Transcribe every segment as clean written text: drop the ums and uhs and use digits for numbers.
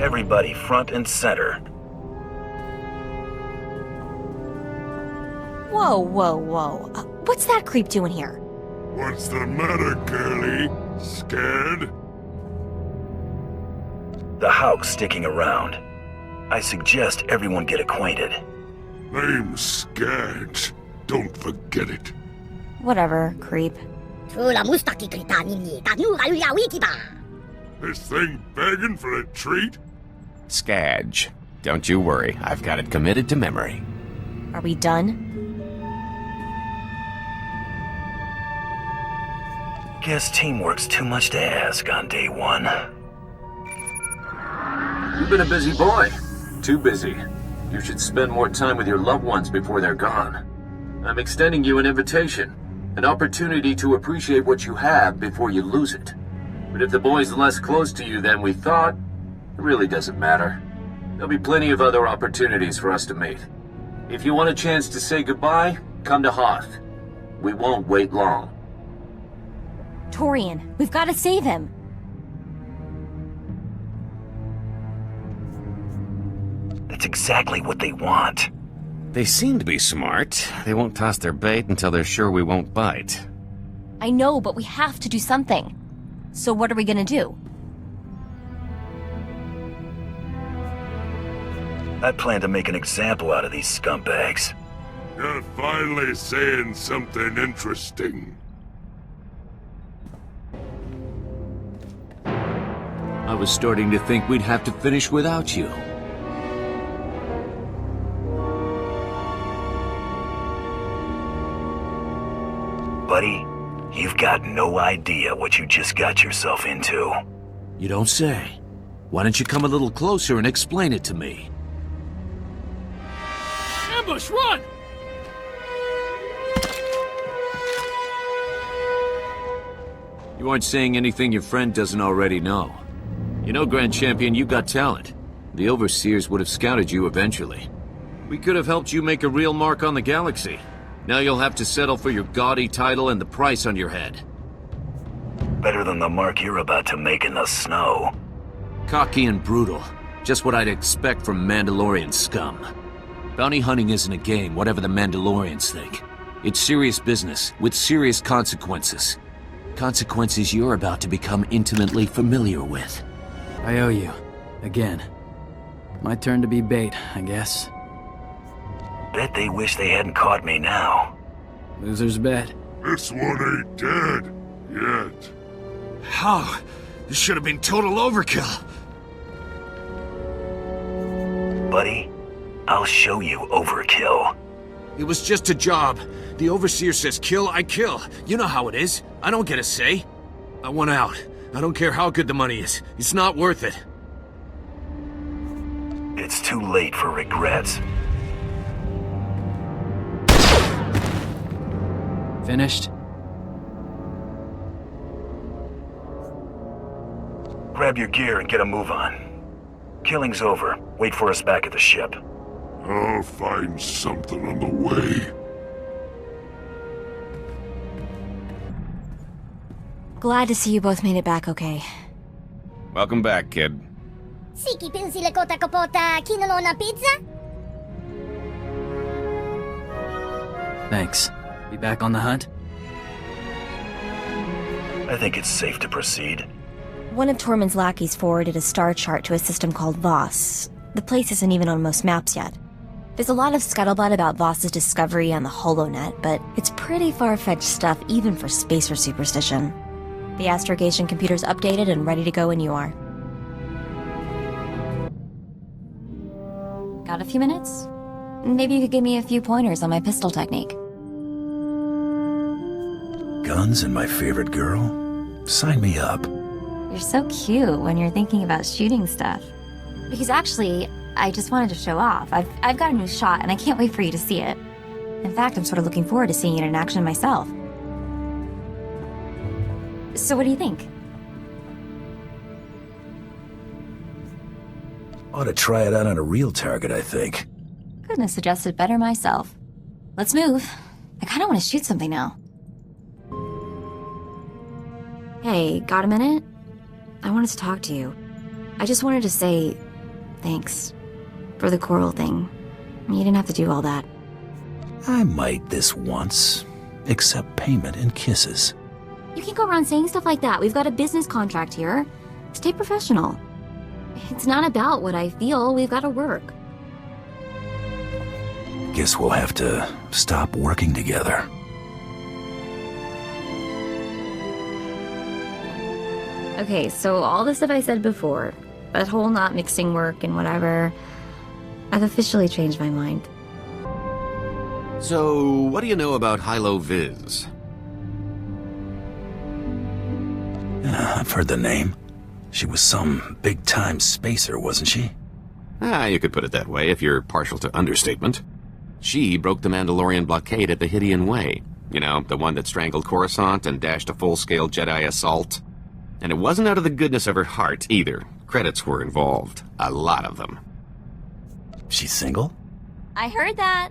Everybody front and center. Whoa, whoa, whoa. What's that creep doing here? What's the matter, girlie? Scared? The Hauk's sticking around. I suggest everyone get acquainted. Name's Skaggs. Don't forget it. Whatever, creep. This thing begging for a treat? Skaggs. Don't you worry, I've got it committed to memory. Are we done? Guess teamwork's too much to ask on day one. You've been a busy boy. Too busy. You should spend more time with your loved ones before they're gone. I'm extending you an invitation. An opportunity to appreciate what you have before you lose it. But if the boy's less close to you than we thought, it really doesn't matter. There'll be plenty of other opportunities for us to meet. If you want a chance to say goodbye, come to Hoth. We won't wait long. Torian, we've got to save him. That's exactly what they want. They seem to be smart. They won't toss their bait until they're sure we won't bite. I know, but we have to do something. So what are we gonna do? I plan to make an example out of these scumbags. You're finally saying something interesting. I was starting to think we'd have to finish without you. Buddy, you've got no idea what you just got yourself into. You don't say. Why don't you come a little closer and explain it to me? Ambush, run! You aren't saying anything your friend doesn't already know. You know, Grand Champion, you got talent. The Overseers would have scouted you eventually. We could have helped you make a real mark on the galaxy. Now you'll have to settle for your gaudy title and the price on your head. Better than the mark you're about to make in the snow. Cocky and brutal. Just what I'd expect from Mandalorian scum. Bounty hunting isn't a game, whatever the Mandalorians think. It's serious business, with serious consequences. Consequences you're about to become intimately familiar with. I owe you. Again. My turn to be bait, I guess. Bet they wish they hadn't caught me now. Loser's bet. This one ain't dead. Yet. How? This should have been total overkill. Buddy, I'll show you overkill. It was just a job. The Overseer says kill, I kill. You know how it is. I don't get a say. I want out. I don't care how good the money is. It's not worth it. It's too late for regrets. Finished? Grab your gear and get a move on. Killing's over. Wait for us back at the ship. I'll find something on the way. Glad to see you both made it back okay. Welcome back, kid. Siki pinsile kota kapota kinolo na pizza? Thanks. Be back on the hunt? I think it's safe to proceed. One of Tormund's lackeys forwarded a star chart to a system called Voss. The place isn't even on most maps yet. There's a lot of scuttlebutt about Voss's discovery on the HoloNet, but it's pretty far-fetched stuff even for spacer superstition. The astrogation computer's updated and ready to go when you are. Got a few minutes? Maybe you could give me a few pointers on my pistol technique. Guns and my favorite girl? Sign me up. You're so cute when you're thinking about shooting stuff. Because actually, I just wanted to show off. I've got a new shot, and I can't wait for you to see it. In fact, I'm sort of looking forward to seeing it in action myself. So what do you think? Ought to try it out on a real target, I think. Couldn't have suggested better myself. Let's move. I kind of want to shoot something now. Hey, got a minute? I wanted to talk to you. I just wanted to say, Thanks. For the coral thing. You didn't have to do all that. I might this once. Accept payment in kisses. You can't go around saying stuff like that. We've got a business contract here. Stay professional. It's not about what I feel. We've got to work. Guess we'll have to stop working together. Okay, so all the stuff I said before, that whole not mixing work and whatever, I've officially changed my mind. So, what do you know about Hilo Viz? I've heard the name. She was some big-time spacer, wasn't she? You could put it that way if you're partial to understatement. She broke the Mandalorian blockade at the Hydian Way. You know, the one that strangled Coruscant and dashed a full-scale Jedi assault. And it wasn't out of the goodness of her heart, either. Credits were involved. A lot of them. She's single? I heard that.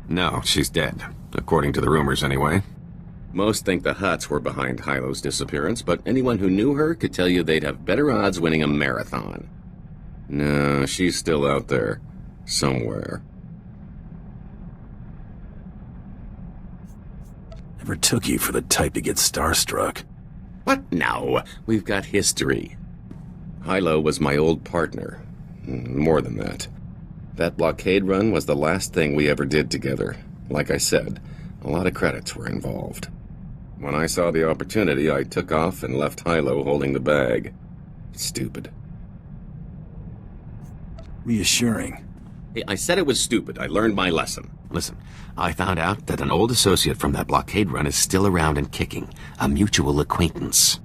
No, she's dead. According to the rumors, anyway. Most think the Hutts were behind Hilo's disappearance, but anyone who knew her could tell you they'd have better odds winning a marathon. No, she's still out there. Somewhere. Never took you for the type to get starstruck. What? No, we've got history. Hilo was my old partner. More than that. That blockade run was the last thing we ever did together. Like I said, a lot of credits were involved. When I saw the opportunity, I took off and left Hilo holding the bag. Stupid. Reassuring. Hey, I said it was stupid. I learned my lesson. Listen, I found out that an old associate from that blockade run is still around and kicking. A mutual acquaintance.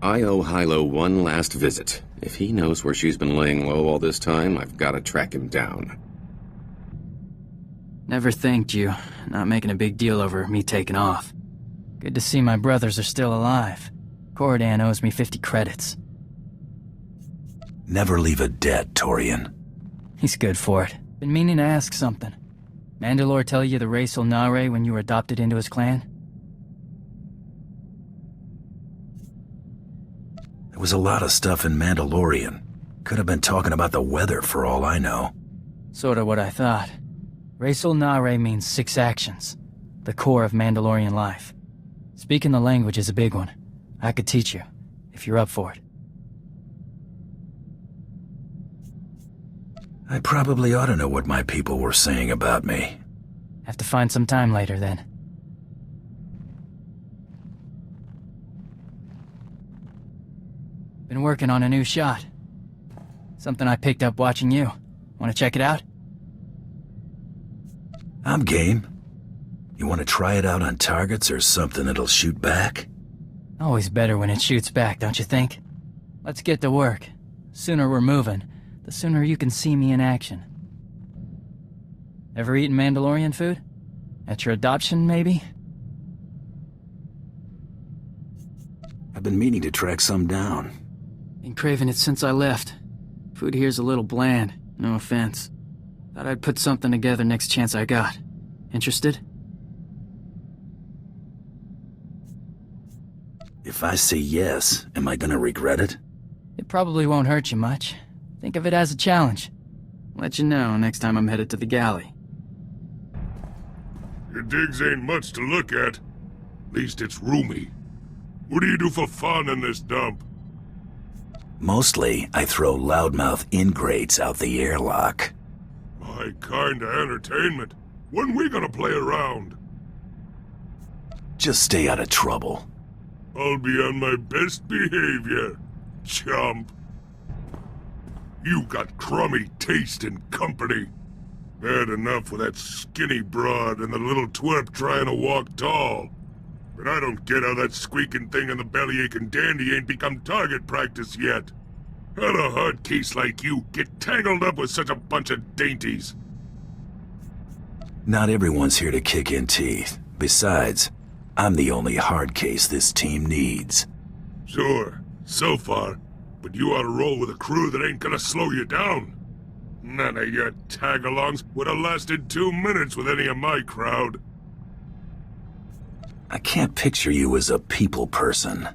I owe Hilo one last visit. If he knows where she's been laying low all this time, I've got to track him down. Never thanked you. Not making a big deal over me taking off. Good to see my brothers are still alive. Corridan owes me 50 credits. Never leave a debt, Torian. He's good for it. Been meaning to ask something. Mandalore tell you the race Ulnare when you were adopted into his clan? There was a lot of stuff in Mandalorian. Could have been talking about the weather for all I know. Sorta what I thought. Race Ulnare means 6 actions. The core of Mandalorian life. Speaking the language is a big one. I could teach you, if you're up for it. I probably ought to know what my people were saying about me. Have to find some time later, then. Been working on a new shot. Something I picked up watching you. Want to check it out? I'm game. You want to try it out on targets or something that'll shoot back? Always better when it shoots back, don't you think? Let's get to work. Sooner we're moving, the sooner you can see me in action. Ever eaten Mandalorian food? At your adoption, maybe? I've been meaning to track some down. Been craving it since I left. Food here's a little bland, no offense. Thought I'd put something together next chance I got. Interested? If I say yes, am I gonna regret it? It probably won't hurt you much. Think of it as a challenge. Let you know next time I'm headed to the galley. Your digs ain't much to look at. Least it's roomy. What do you do for fun in this dump? Mostly, I throw loudmouth ingrates out the airlock. My kind of entertainment. When we gonna play around? Just stay out of trouble. I'll be on my best behavior, chump. You got crummy taste and company. Bad enough with that skinny broad and the little twerp trying to walk tall. But I don't get how that squeaking thing in the bellyaching dandy ain't become target practice yet. How'd a hard case like you get tangled up with such a bunch of dainties? Not everyone's here to kick in teeth. Besides, I'm the only hard case this team needs. Sure, so far. But you ought to roll with a crew that ain't gonna slow you down. None of your tag-alongs would have lasted 2 minutes with any of my crowd. I can't picture you as a people person.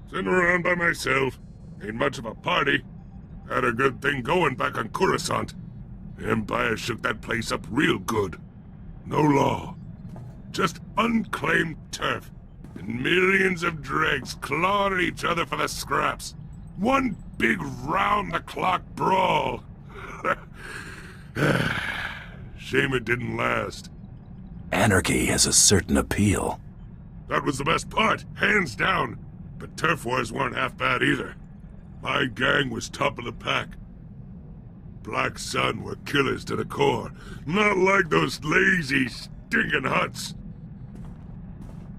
Sitting around by myself. Ain't much of a party. Had a good thing going back on Coruscant. The Empire shook that place up real good. No law. Just unclaimed turf. And millions of dregs clawing at each other for the scraps. One big round-the-clock brawl. Shame it didn't last. Anarchy has a certain appeal. That was the best part, hands down. But turf wars weren't half bad either. My gang was top of the pack. Black Sun were killers to the core. Not like those lazy, stinking huts.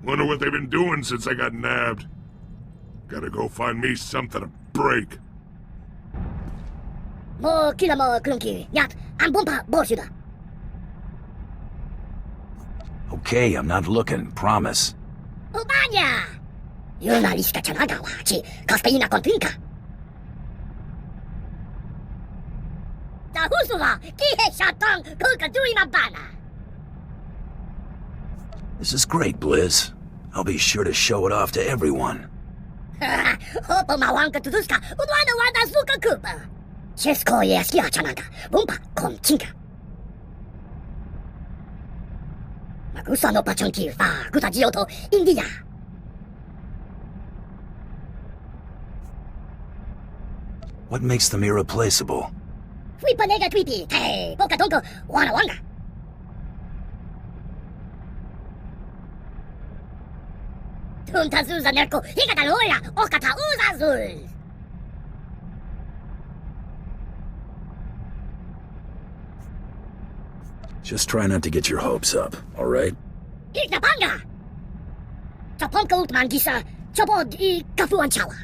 Wonder what they've been doing since I got nabbed. Gotta go find me something to break. Mo kila mo klunki. Yat, ang bumpa borsida. Okay, I'm not looking, promise. Ubanya! Yun na lista chanagawa, chi kaspeina kontrinka. Tahusula, kihe shatang kukadui mabana. This is great, Blizz. I'll be sure to show it off to everyone. Hopo mawanka tuduska, udwana wada suka kupa. Chesko yaskia chanaga, bumpa konchinka. Magusa no pachonki fa, kutajioto, India. What makes them irreplaceable? Flipanega tweety, hey, poka donko, wana wanga. Tunta zuza nerko, higata loya, okata uzazul. Just try not to get your hopes up, alright? Igna banga! Taponka utman gisa, chobod I kafuan chawa.